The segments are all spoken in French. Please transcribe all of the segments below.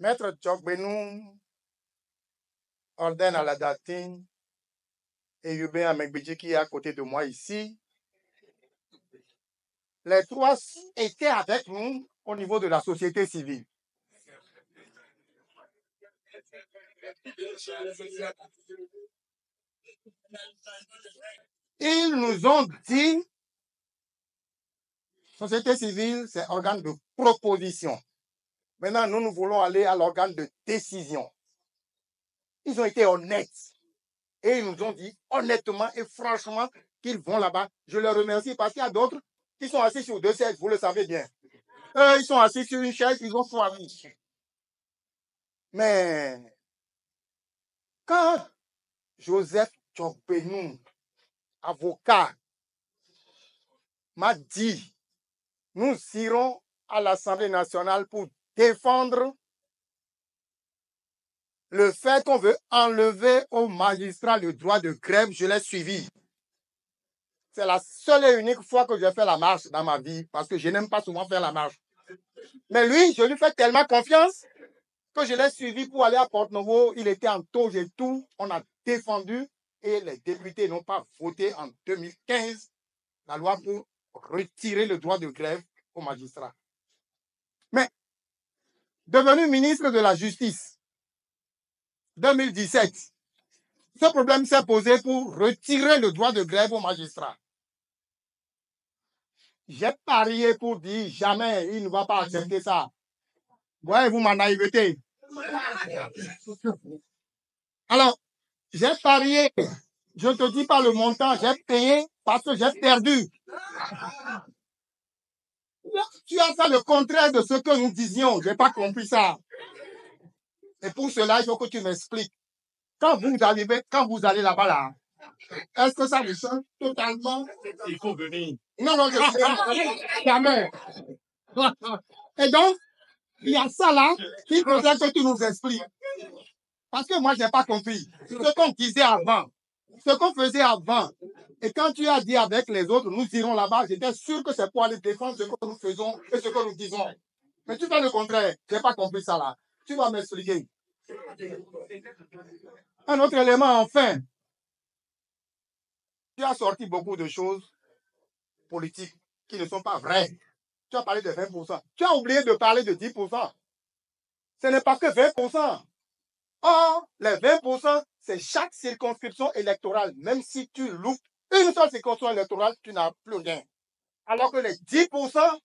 Maître Tchokbenou ordonne à la Datine et Yubin Amegbidji qui est à côté de moi ici. Les trois étaient avec nous au niveau de la société civile. Ils nous ont dit, société civile, c'est organe de proposition. Maintenant, nous voulons aller à l'organe de décision. Ils ont été honnêtes. Et ils nous ont dit honnêtement et franchement qu'ils vont là-bas. Je les remercie parce qu'il y a d'autres qui sont assis sur 2 chaises, vous le savez bien. Eux, ils sont assis sur une chaise, ils ont choisi. Mais quand Joseph Tchokbenou, avocat, m'a dit, nous irons à l'Assemblée nationale pour défendre le fait qu'on veut enlever aux magistrats le droit de grève, je l'ai suivi. C'est la seule et unique fois que j'ai fait la marche dans ma vie, parce que je n'aime pas souvent faire la marche. Mais lui, je lui fais tellement confiance que je l'ai suivi pour aller à Porte-Novo. Il était en tauge et tout. On a défendu et les députés n'ont pas voté en 2015 la loi pour retirer le droit de grève aux magistrats. Mais, devenu ministre de la Justice, 2017, ce problème s'est posé pour retirer le droit de grève aux magistrats. J'ai parié pour dire jamais il ne va pas accepter ça. Voyez-vous ma naïveté. Alors, j'ai parié. Je ne te dis pas le montant, j'ai payé parce que j'ai perdu. Tu as fait le contraire de ce que nous disions. Je n'ai pas compris ça. Et pour cela, il faut que tu m'expliques. Quand vous allez là-bas, là, est-ce que ça vous change totalement? Il faut venir. Non, je sais jamais. Et donc, il y a ça là qu'il faudrait que tu nous expliques. Parce que moi, je n'ai pas compris. Ce qu'on disait avant, ce qu'on faisait avant, et quand tu as dit avec les autres, nous irons là-bas, j'étais sûr que c'est pour aller défendre ce que nous faisons et ce que nous disons. Mais tu fais le contraire. Je n'ai pas compris ça là. Tu vas m'expliquer. Un autre élément, enfin. Tu as sorti beaucoup de choses politiques qui ne sont pas vraies. Tu as parlé de 20%. Tu as oublié de parler de 10%. Ce n'est pas que 20%. Or, les 20%, c'est chaque circonscription électorale. Même si tu loupes une seule circonscription électorale, tu n'as plus rien. Alors que les 10%,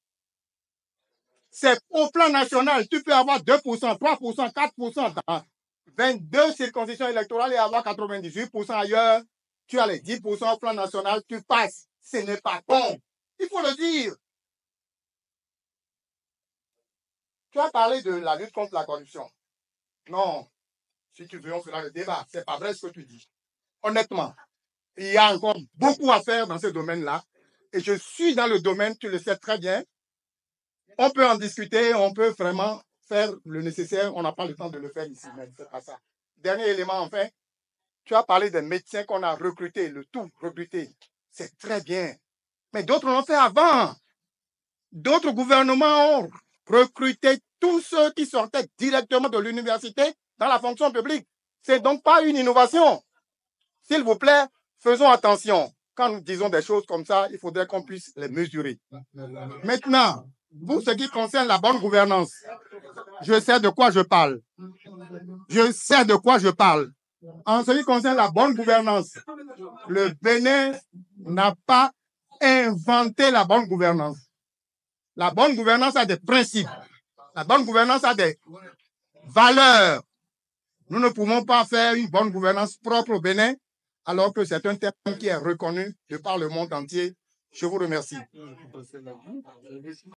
c'est au plan national. Tu peux avoir 2%, 3%, 4% dans 22 circonscriptions électorales et avoir 98% ailleurs. Tu as les 10% au plan national, tu passes. Ce n'est pas bon. Il faut le dire. Tu as parlé de la lutte contre la corruption. Non. Si tu veux, on fera le débat. C'est pas vrai ce que tu dis. Honnêtement, il y a encore beaucoup à faire dans ce domaine-là. Et je suis dans le domaine, tu le sais très bien. On peut en discuter, on peut vraiment faire le nécessaire. On n'a pas le temps de le faire ici, mais c'est pas ça. Dernier élément, enfin, tu as parlé des médecins qu'on a recrutés, le tout recruté. C'est très bien. Mais d'autres l'ont fait avant. D'autres gouvernements ont recruté tous ceux qui sortaient directement de l'université dans la fonction publique. C'est donc pas une innovation. S'il vous plaît, faisons attention. Quand nous disons des choses comme ça, il faudrait qu'on puisse les mesurer. Maintenant, pour ce qui concerne la bonne gouvernance, je sais de quoi je parle. Je sais de quoi je parle. En ce qui concerne la bonne gouvernance, le Bénin n'a pas inventé la bonne gouvernance. La bonne gouvernance a des principes. La bonne gouvernance a des valeurs. Nous ne pouvons pas faire une bonne gouvernance propre au Bénin, alors que c'est un terme qui est reconnu de par le monde entier. Je vous remercie.